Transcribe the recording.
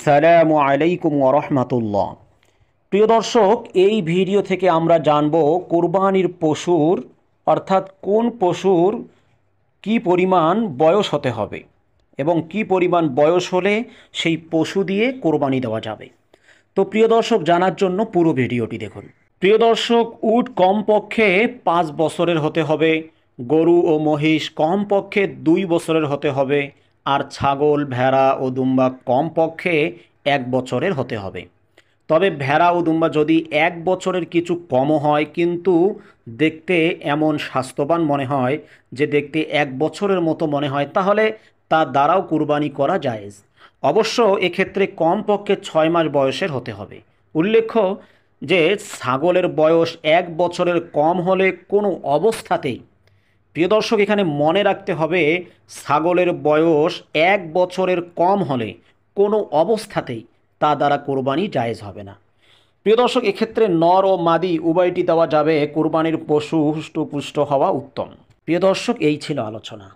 সালামু আলাইকুম ওয়া রাহমাতুল্লাহ। প্রিয় দর্শক, এই ভিডিও থেকে আমরা জানব কোরবানির পশুর অর্থাৎ কোন পশুর কি পরিমাণ বয়স হতে হবে এবং কি পরিমাণ বয়স হলে সেই পশু দিয়ে কোরবানি দেওয়া যাবে। তো প্রিয় দর্শক, জানার জন্য পুরো ভিডিওটি দেখুন। প্রিয় দর্শক, উট কমপক্ষে 5 বছরের হতে হবে, গরু ও মহিষ কমপক্ষে 2 বছরের হতে হবে, আর ছাগল, ভেড়া ও দুম্বা কমপক্ষে 1 বছরের হতে হবে। তবে ভেড়া ও দুম্বা যদি 1 বছরের কিছু কমও হয়, কিন্তু দেখতে এমন স্বাস্থ্যবান মনে হয় যে দেখতে 1 বছরের মতো মনে হয়, তাহলে তা দ্বারাও কুরবানি করা জায়েজ। অবশ্য এক্ষেত্রে কমপক্ষে 6 মাস বয়সের হতে হবে। উল্লেখ্য যে ছাগলের বয়স 1 বছরের কম হলে কোনো অবস্থাতেই, প্রিয় দর্শক এখানে মনে রাখতে হবে, ছাগলের বয়স 1 বছরের কম হলে কোনো অবস্থাতেই তা দ্বারা কোরবানি জায়েজ হবে না। প্রিয় দর্শক, এক্ষেত্রে নর ও মাদি উভয়টি দেওয়া যাবে, কোরবানির পশু হুষ্টপুষ্ট হওয়া উত্তম। প্রিয় দর্শক, এই ছিল আলোচনা।